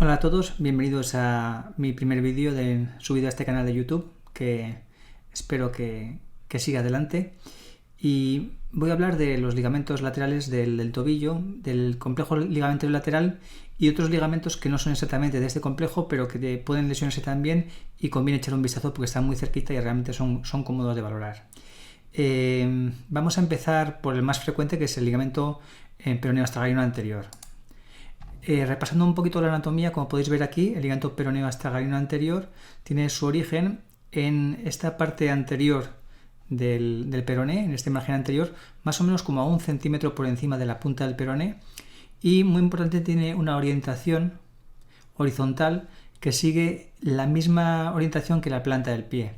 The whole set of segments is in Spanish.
Hola a todos, bienvenidos a mi primer vídeo subido a este canal de YouTube, que espero que siga adelante. Y voy a hablar de los ligamentos laterales del tobillo, del complejo ligamento lateral y otros ligamentos que no son exactamente de este complejo, pero que pueden lesionarse también y conviene echar un vistazo porque están muy cerquita y realmente son cómodos de valorar. Vamos a empezar por el más frecuente, que es el ligamento peroneo astragalino anterior. Repasando un poquito la anatomía, como podéis ver aquí, el ligamento peroneo astragalino anterior tiene su origen en esta parte anterior del peroné, en este margen anterior, más o menos como a 1 centímetro por encima de la punta del peroné, y muy importante, tiene una orientación horizontal que sigue la misma orientación que la planta del pie,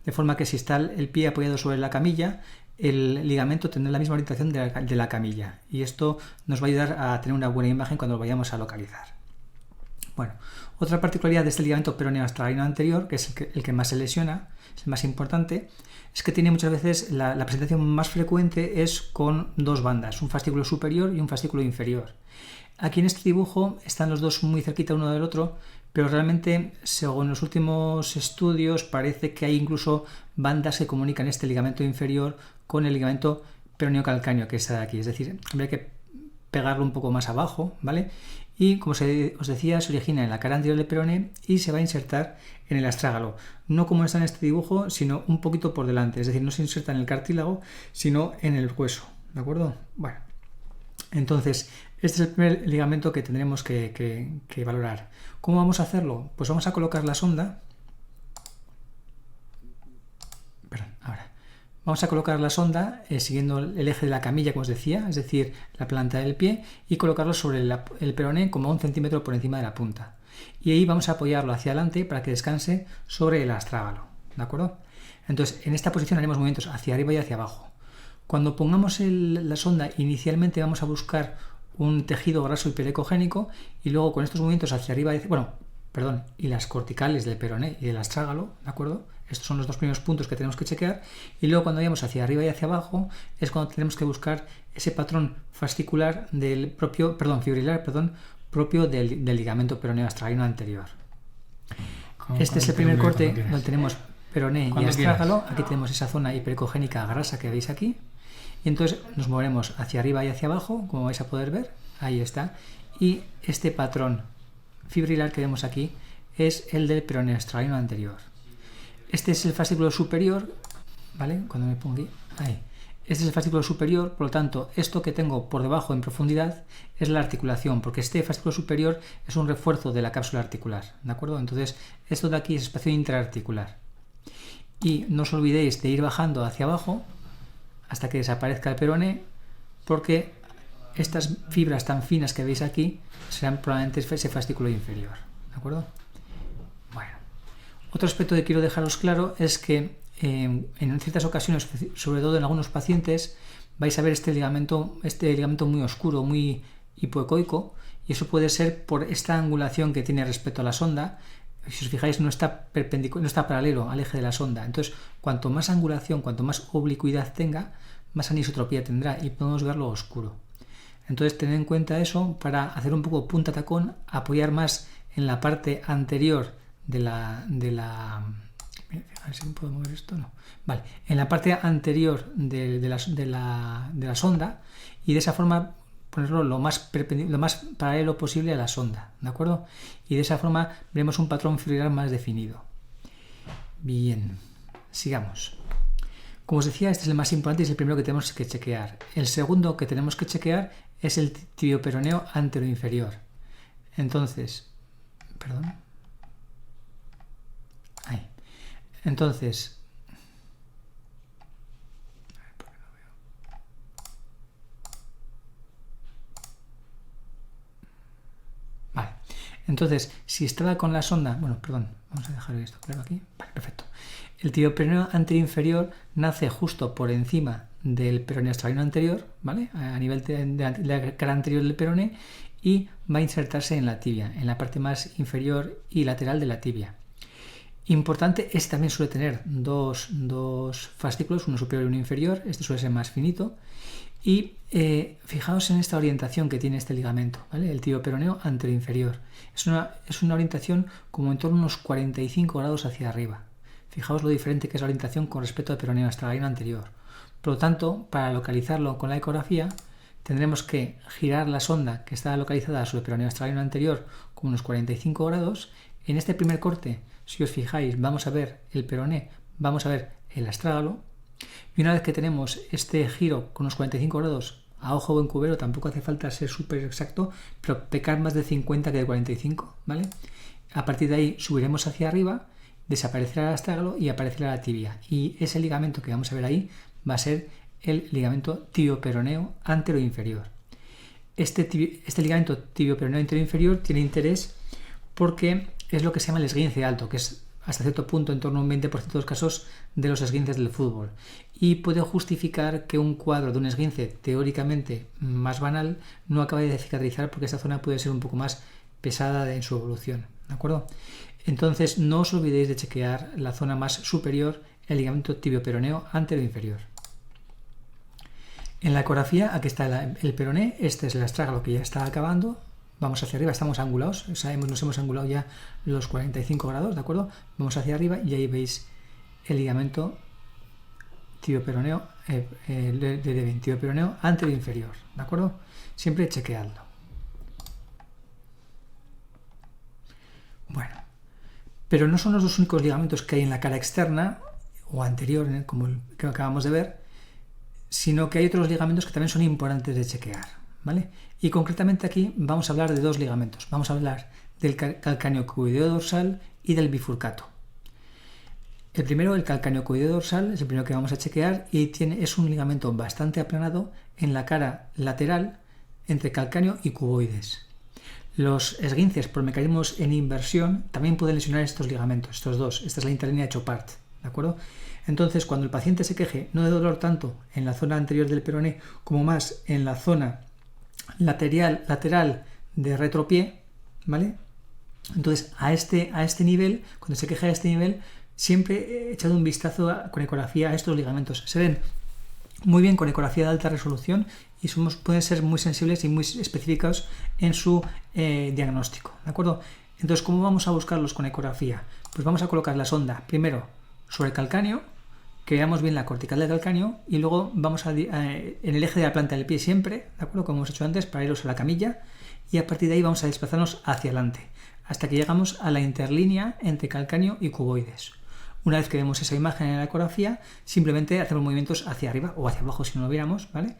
de forma que si está el pie apoyado sobre la camilla, el ligamento tendrá la misma orientación de la camilla, y esto nos va a ayudar a tener una buena imagen cuando lo vayamos a localizar. Bueno, otra particularidad de este ligamento peroneo astragalino anterior, que es el que más se lesiona, es el más importante, es que tiene muchas veces la presentación más frecuente es con dos bandas, un fascículo superior y un fascículo inferior. Aquí en este dibujo están los dos muy cerquita uno del otro, pero realmente, según los últimos estudios, parece que hay incluso bandas que comunican este ligamento inferior con el ligamento peroneo calcáneo, que está de aquí. Es decir, habría que pegarlo un poco más abajo, ¿vale? Y, como os decía, se origina en la cara anterior del peroné y se va a insertar en el astrágalo. No como está en este dibujo, sino un poquito por delante. Es decir, no se inserta en el cartílago, sino en el hueso, ¿de acuerdo? Bueno, entonces, este es el primer ligamento que tendremos que valorar. ¿Cómo vamos a hacerlo? Pues vamos a colocar la sonda. Vamos a colocar la sonda siguiendo el eje de la camilla, como os decía, es decir, la planta del pie, y colocarlo sobre el peroné como a 1 centímetro por encima de la punta. Y ahí vamos a apoyarlo hacia adelante para que descanse sobre el astrágalo, ¿de acuerdo? Entonces, en esta posición haremos movimientos hacia arriba y hacia abajo. Cuando pongamos la sonda, inicialmente vamos a buscar un tejido graso hiperecogénico, y luego con estos movimientos hacia arriba, y las corticales del peroné y del astrágalo, ¿de acuerdo? Estos son los dos primeros puntos que tenemos que chequear, y luego cuando vayamos hacia arriba y hacia abajo es cuando tenemos que buscar ese patrón fascicular fibrilar propio del ligamento peroneo astragalino anterior. Este es el primer corte donde tenemos peroné y astrágalo. Aquí tenemos esa zona hiperecogénica grasa que veis aquí, y entonces nos moveremos hacia arriba y hacia abajo, como vais a poder ver, ahí está, y este patrón fibrilar que vemos aquí es el del peroneo astragalino anterior. Este es el fascículo superior, ¿vale? Cuando me pongo ahí. Este es el fascículo superior, por lo tanto, esto que tengo por debajo en profundidad es la articulación, porque este fascículo superior es un refuerzo de la cápsula articular, ¿de acuerdo? Entonces, esto de aquí es espacio intraarticular. Y no os olvidéis de ir bajando hacia abajo hasta que desaparezca el peroné, porque estas fibras tan finas que veis aquí serán probablemente ese fascículo inferior, ¿de acuerdo? Bueno, otro aspecto que quiero dejaros claro es que en ciertas ocasiones, sobre todo en algunos pacientes, vais a ver este ligamento muy oscuro, muy hipoecoico, y eso puede ser por esta angulación que tiene respecto a la sonda. Si os fijáis, no está paralelo al eje de la sonda. Entonces, cuanto más angulación, cuanto más oblicuidad tenga, más anisotropía tendrá y podemos verlo oscuro. Entonces, tened en cuenta eso para hacer un poco punta tacón, apoyar más en la parte anterior de la a ver si puedo mover esto, no. Vale, en la parte anterior de la sonda, y de esa forma ponerlo lo más paralelo posible a la sonda, ¿de acuerdo? Y de esa forma veremos un patrón fibrilar más definido. Bien, sigamos. Como os decía, este es el más importante y es el primero que tenemos que chequear. El segundo que tenemos que chequear es el tibioperoneo anteroinferior. Entonces, ahí. Entonces, vale. Entonces, si estaba con la sonda, vamos a dejar esto claro aquí. Vale, perfecto. El tibioperoneo anteroinferior nace justo por encima del peroneo astragalino anterior, ¿vale? A nivel de la cara anterior del peroné, y va a insertarse en la tibia, en la parte más inferior y lateral de la tibia. Importante, este también suele tener dos fascículos, uno superior y uno inferior, este suele ser más finito, Y fijaos en esta orientación que tiene este ligamento, ¿vale? El tibio-peroneo anteroinferior. Es una orientación como en torno a unos 45 grados hacia arriba. Fijaos lo diferente que es la orientación con respecto al peroneo astragalino anterior. Por lo tanto, para localizarlo con la ecografía, tendremos que girar la sonda que está localizada sobre el peroneo astragalino anterior con unos 45 grados. En este primer corte, si os fijáis, vamos a ver el peroné, vamos a ver el astrágalo. Y una vez que tenemos este giro con unos 45 grados a ojo buen cubero, tampoco hace falta ser súper exacto, pero pecar más de 50 que de 45, ¿vale? A partir de ahí subiremos hacia arriba, desaparecerá el astrágalo y aparecerá la tibia. Y ese ligamento que vamos a ver ahí va a ser el ligamento tibio-peroneo anteroinferior. Este ligamento tibio-peroneo anteroinferior tiene interés porque es lo que se llama el esguince alto, que es hasta cierto punto en torno a un 20% de los casos de los esguinces del fútbol, y puede justificar que un cuadro de un esguince teóricamente más banal no acabe de cicatrizar porque esta zona puede ser un poco más pesada en su evolución, ¿de acuerdo? Entonces no os olvidéis de chequear la zona más superior, el ligamento tibio-peroneo anteroinferior. En la ecografía, aquí está el peroné, este es el astrágalo que ya está acabando. Vamos hacia arriba, estamos angulados, nos hemos angulado ya los 45 grados, ¿de acuerdo? Vamos hacia arriba y ahí veis el ligamento tibio-peroneo, tibio-peroneo anteroinferior, ¿de acuerdo? Siempre chequeadlo. Bueno, pero no son los dos únicos ligamentos que hay en la cara externa o anterior, como el que acabamos de ver, sino que hay otros ligamentos que también son importantes de chequear, ¿vale? Y concretamente aquí vamos a hablar de dos ligamentos. Vamos a hablar del calcáneo-cuboideo dorsal y del bifurcato. El primero, el calcáneo-cuboideo dorsal, es el primero que vamos a chequear y es un ligamento bastante aplanado en la cara lateral entre calcáneo y cuboides. Los esguinces por mecanismos en inversión también pueden lesionar estos ligamentos, estos dos. Esta es la interlínea de Chopart, ¿de acuerdo? Entonces, cuando el paciente se queje no de dolor tanto en la zona anterior del peroné como más en la zona lateral de retropié, ¿vale? Entonces, a este nivel, cuando se queja a este nivel, siempre he echado un vistazo con ecografía a estos ligamentos. Se ven muy bien con ecografía de alta resolución y pueden ser muy sensibles y muy específicos en su diagnóstico, ¿de acuerdo? Entonces, ¿cómo vamos a buscarlos con ecografía? Pues vamos a colocar la sonda primero sobre el calcáneo, que veamos bien la cortical del calcáneo, y luego vamos en el eje de la planta del pie siempre, ¿de acuerdo? Como hemos hecho antes, para iros a la camilla, y a partir de ahí vamos a desplazarnos hacia adelante, hasta que llegamos a la interlínea entre calcáneo y cuboides. Una vez que vemos esa imagen en la ecografía, simplemente hacemos movimientos hacia arriba o hacia abajo si no lo viéramos, ¿vale?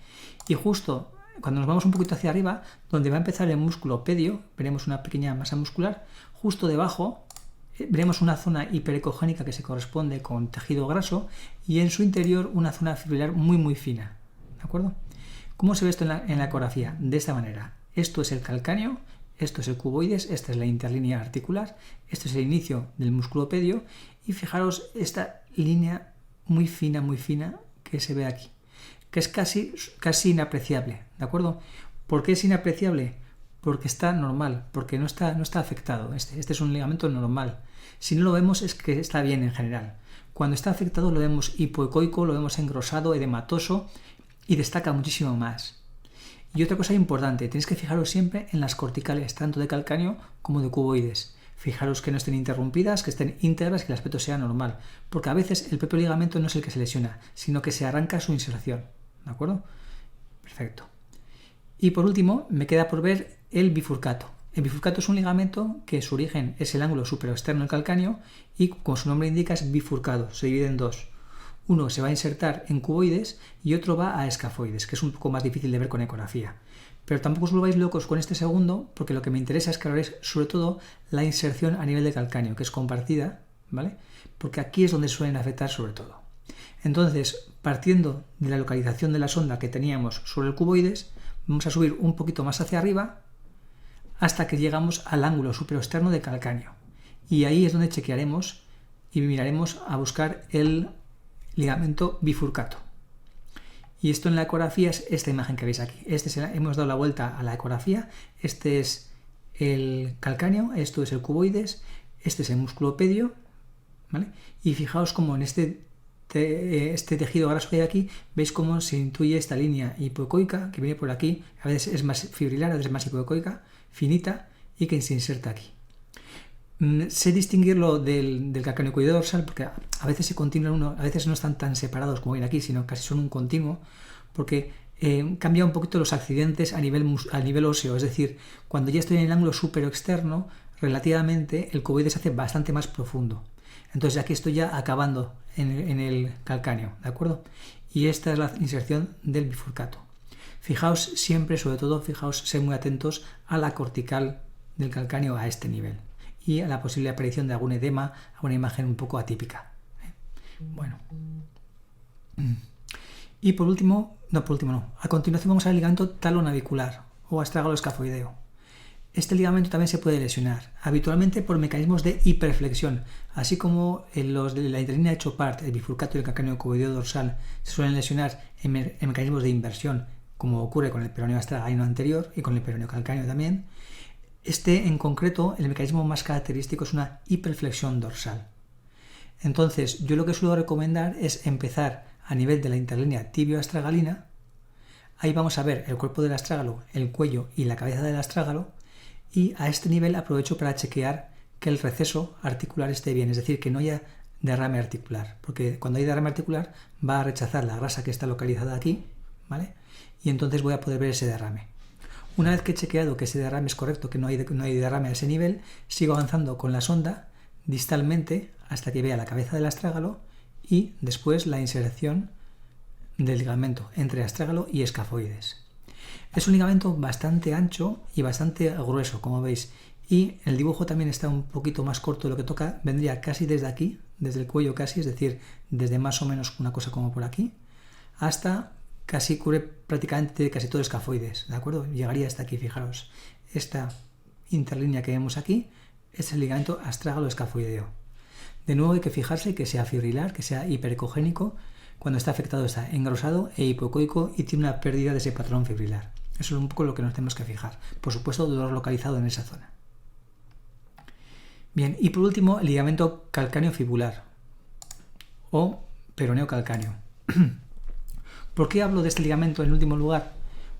Y justo cuando nos vamos un poquito hacia arriba, donde va a empezar el músculo pedio, veremos una pequeña masa muscular, justo debajo veremos una zona hiperecogénica que se corresponde con tejido graso y en su interior una zona fibrilar muy muy fina, ¿de acuerdo? ¿Cómo se ve esto en la ecografía? De esta manera. Esto es el calcáneo, esto es el cuboides, esta es la interlínea articular, este es el inicio del músculo pedio y fijaros esta línea muy fina que se ve aquí, que es casi inapreciable, ¿de acuerdo? ¿Por qué es inapreciable? Porque está normal, porque no está afectado. Este es un ligamento normal. Si no lo vemos es que está bien en general. Cuando está afectado lo vemos hipoecoico, lo vemos engrosado, edematoso y destaca muchísimo más. Y otra cosa importante, tenéis que fijaros siempre en las corticales, tanto de calcáneo como de cuboides. Fijaros que no estén interrumpidas, que estén íntegras y que el aspecto sea normal, porque a veces el propio ligamento no es el que se lesiona, sino que se arranca su inserción. ¿De acuerdo? Perfecto. Y por último, me queda por ver el bifurcato. El bifurcato es un ligamento que su origen es el ángulo superoexterno del calcáneo y, como su nombre indica, es bifurcado, se divide en dos. Uno se va a insertar en cuboides y otro va a escafoides, que es un poco más difícil de ver con ecografía. Pero tampoco os volváis locos con este segundo, porque lo que me interesa es que veáis sobre todo la inserción a nivel de calcáneo, que es compartida, ¿vale? Porque aquí es donde suelen afectar sobre todo. Entonces, partiendo de la localización de la sonda que teníamos sobre el cuboides, vamos a subir un poquito más hacia arriba hasta que llegamos al ángulo superoexterno de calcáneo. Y ahí es donde chequearemos y miraremos a buscar el ligamento bifurcato. Y esto en la ecografía es esta imagen que veis aquí. Hemos dado la vuelta a la ecografía. Este es el calcáneo, esto es el cuboides, este es el músculo pedio, ¿vale? Y fijaos como en este este tejido graso que hay aquí, veis cómo se intuye esta línea hipoecoica que viene por aquí, a veces es más fibrilar, a veces es más hipoecoica, finita, y que se inserta aquí. Sé distinguirlo del calcáneo cuboideo dorsal porque a veces se continúan a veces no están tan separados como ven aquí, sino casi son un continuo, porque cambia un poquito los accidentes a nivel óseo, es decir, cuando ya estoy en el ángulo superior externo, relativamente el cuboide se hace bastante más profundo. Entonces aquí estoy ya acabando en el calcáneo, ¿de acuerdo? Y esta es la inserción del bifurcato. Fijaos siempre, sobre todo, sed muy atentos a la cortical del calcáneo a este nivel y a la posible aparición de algún edema, alguna imagen un poco atípica. Bueno. Y a continuación vamos al ligamento talonavicular o astrágalo escafoideo. Este ligamento también se puede lesionar, habitualmente por mecanismos de hiperflexión, así como los de la interlínea de Chopard, el bifurcato y el calcáneo cuboideo dorsal se suelen lesionar en mecanismos de inversión, como ocurre con el peroneo astragalino anterior y con el peroneo calcáneo también. Este, en concreto, el mecanismo más característico es una hiperflexión dorsal. Entonces, yo lo que suelo recomendar es empezar a nivel de la interlínea tibio-astragalina. Ahí vamos a ver el cuerpo del astrágalo, el cuello y la cabeza del astrágalo. Y a este nivel aprovecho para chequear que el receso articular esté bien, es decir, que no haya derrame articular, porque cuando hay derrame articular va a rechazar la grasa que está localizada aquí, ¿vale? Y entonces voy a poder ver ese derrame. Una vez que he chequeado que ese derrame es correcto, que no hay derrame a ese nivel, sigo avanzando con la sonda distalmente hasta que vea la cabeza del astrágalo y después la inserción del ligamento entre astrágalo y escafoides. Es un ligamento bastante ancho y bastante grueso, como veis, y el dibujo también está un poquito más corto de lo que toca, vendría casi desde aquí, desde el cuello casi, es decir, desde más o menos una cosa como por aquí, hasta casi cubre prácticamente casi todo escafoides, ¿de acuerdo? Llegaría hasta aquí, fijaros. Esta interlínea que vemos aquí es el ligamento astrágalo escafoideo. De nuevo hay que fijarse que sea fibrilar, que sea hiperecogénico. Cuando está afectado está engrosado e hipoecoico y tiene una pérdida de ese patrón fibrilar. Eso es un poco lo que nos tenemos que fijar. Por supuesto, dolor localizado en esa zona. Bien, y por último, el ligamento calcáneo fibular o peroneo calcáneo. ¿Por qué hablo de este ligamento en último lugar?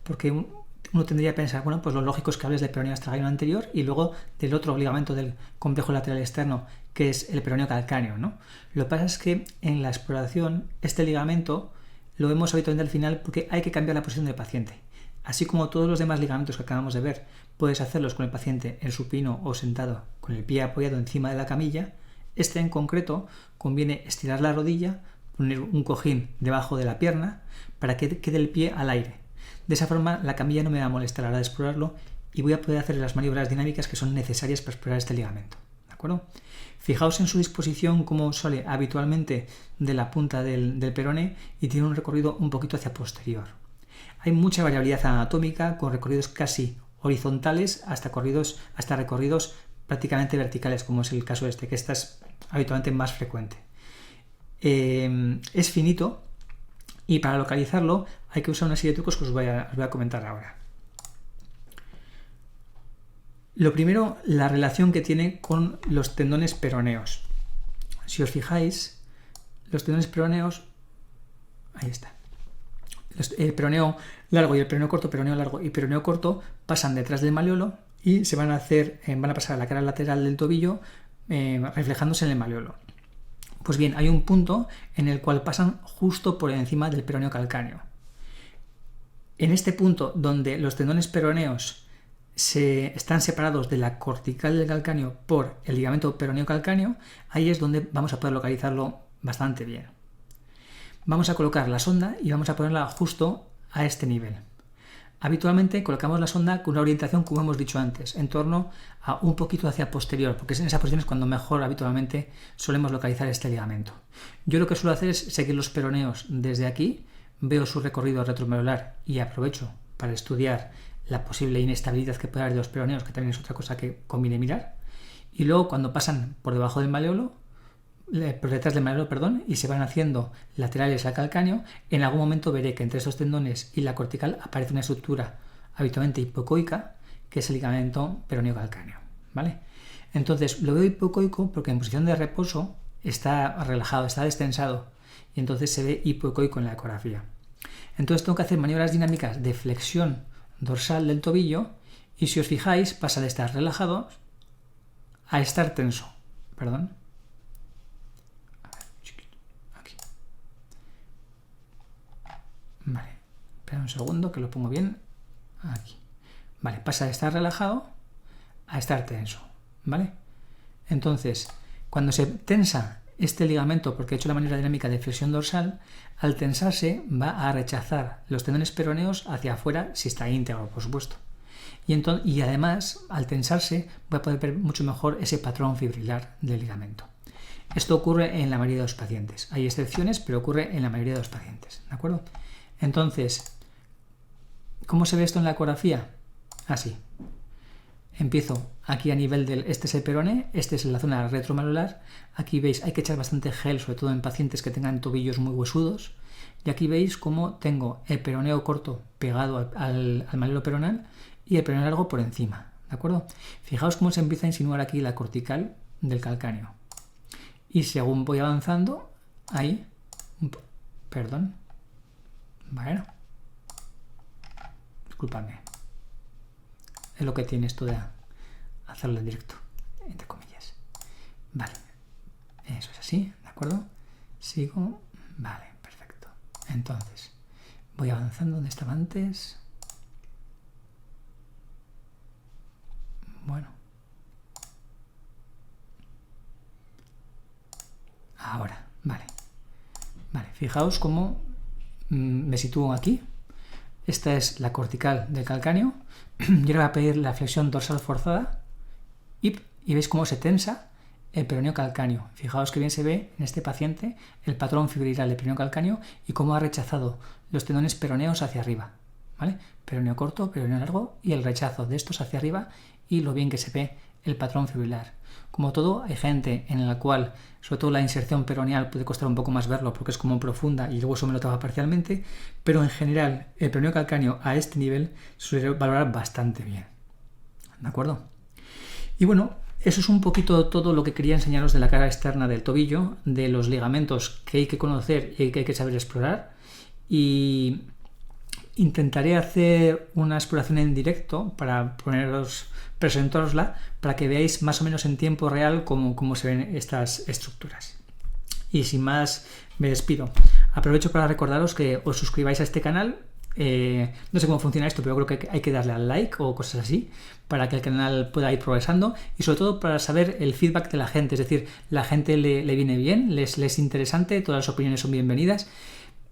Porque uno tendría que pensar, bueno, pues lo lógico es que hables del peroneo astragalino anterior y luego del otro ligamento del complejo lateral externo, que es el peroneo calcáneo, ¿no? Lo que pasa es que en la exploración este ligamento lo vemos habitualmente al final porque hay que cambiar la posición del paciente. Así como todos los demás ligamentos que acabamos de ver, puedes hacerlos con el paciente en supino o sentado con el pie apoyado encima de la camilla, este en concreto conviene estirar la rodilla, poner un cojín debajo de la pierna para que quede el pie al aire. De esa forma la camilla no me va a molestar a la hora de explorarlo y voy a poder hacer las maniobras dinámicas que son necesarias para explorar este ligamento. ¿De acuerdo? Fijaos en su disposición como sale habitualmente de la punta del peroné y tiene un recorrido un poquito hacia posterior. Hay mucha variabilidad anatómica con recorridos casi horizontales hasta recorridos prácticamente verticales, como es el caso este, que esta es habitualmente más frecuente. Es finito y para localizarlo hay que usar una serie de trucos que os voy a comentar ahora. Lo primero, la relación que tiene con los tendones peroneos. Si os fijáis, los tendones peroneos, ahí está. El peroneo largo y el peroneo corto, peroneo largo y peroneo corto pasan detrás del maleolo y se van a pasar a la cara lateral del tobillo reflejándose en el maleolo. Pues bien, hay un punto en el cual pasan justo por encima del peroneo calcáneo. En este punto donde los tendones peroneos están separados de la cortical del calcáneo por el ligamento peroneo calcáneo, ahí es donde vamos a poder localizarlo bastante bien. Vamos a colocar la sonda y vamos a ponerla justo a este nivel. Habitualmente colocamos la sonda con una orientación, como hemos dicho antes, en torno a un poquito hacia posterior, porque en esa posición es cuando mejor habitualmente solemos localizar este ligamento. Yo lo que suelo hacer es seguir los peroneos desde aquí, veo su recorrido retromedular y aprovecho para estudiar la posible inestabilidad que puede haber de los peroneos, que también es otra cosa que conviene mirar. Y luego cuando pasan por debajo del maleolo, por detrás del maleolo, y se van haciendo laterales al calcáneo, en algún momento veré que entre esos tendones y la cortical aparece una estructura habitualmente hipoecoica, que es el ligamento peroneo calcáneo, ¿vale? Entonces lo veo hipoecoico porque en posición de reposo está relajado, está destensado. y entonces se ve hipoecoico en la ecografía. Entonces tengo que hacer maniobras dinámicas de flexión dorsal del tobillo y si os fijáis pasa de estar relajado a estar tenso. Perdón. Aquí. Vale, espera un segundo que lo pongo bien. Aquí. Vale, pasa de estar relajado a estar tenso. ¿Vale? Entonces, cuando se tensa este ligamento, porque he hecho la maniobra dinámica de flexión dorsal, al tensarse va a rechazar los tendones peroneos hacia afuera si está íntegro, por supuesto. Y además, al tensarse, voy a poder ver mucho mejor ese patrón fibrilar del ligamento. Esto ocurre en la mayoría de los pacientes. Hay excepciones, pero ocurre en la mayoría de los pacientes. ¿De acuerdo? Entonces, ¿cómo se ve esto en la ecografía? Así. Empiezo aquí a nivel del... Este es el peroné, este es la zona retromalular. Aquí veis, hay que echar bastante gel, sobre todo en pacientes que tengan tobillos muy huesudos. Y aquí veis cómo tengo el peroneo corto pegado al malelo peronal y el peroneo largo por encima. ¿De acuerdo? Fijaos cómo se empieza a insinuar aquí la cortical del calcáneo. Y según voy avanzando, ahí... Perdón. Bueno. Disculpadme. Es lo que tiene esto de hacerlo en directo, entre comillas. Vale. Eso es así, ¿de acuerdo? Sigo. Vale, perfecto. Entonces, voy avanzando donde estaba antes. Bueno. Ahora, vale. Vale, fijaos cómo me sitúo aquí. Esta es la cortical del calcáneo. Y ahora voy a pedir la flexión dorsal forzada. Y veis cómo se tensa el peroneo calcáneo. Fijaos que bien se ve en este paciente el patrón fibrilar del peroneo calcáneo y cómo ha rechazado los tendones peroneos hacia arriba. ¿Vale? Peroneo corto, peroneo largo y el rechazo de estos hacia arriba y lo bien que se ve el patrón fibrilar. Como todo, hay gente en la cual, sobre todo la inserción peroneal, puede costar un poco más verlo porque es como profunda y el hueso me lo trabaja parcialmente, pero en general el peroneo calcáneo a este nivel suele valorar bastante bien. ¿De acuerdo? Y bueno, eso es un poquito todo lo que quería enseñaros de la cara externa del tobillo, de los ligamentos que hay que conocer y que hay que saber explorar. Y intentaré hacer una exploración en directo para presentárosla para que veáis más o menos en tiempo real cómo se ven estas estructuras. Y sin más, me despido. Aprovecho para recordaros que os suscribáis a este canal. No sé cómo funciona esto, pero creo que hay que darle al like o cosas así para que el canal pueda ir progresando y sobre todo para saber el feedback de la gente, es decir, la gente le viene bien, les es interesante, todas las opiniones son bienvenidas.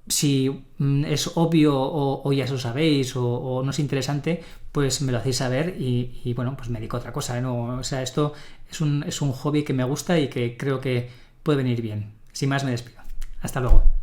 Si es obvio o ya lo sabéis o no es interesante, pues me lo hacéis saber y bueno, pues me dedico a otra cosa, ¿no? O sea, esto es un hobby que me gusta y que creo que puede venir bien. Sin más, me despido. Hasta luego.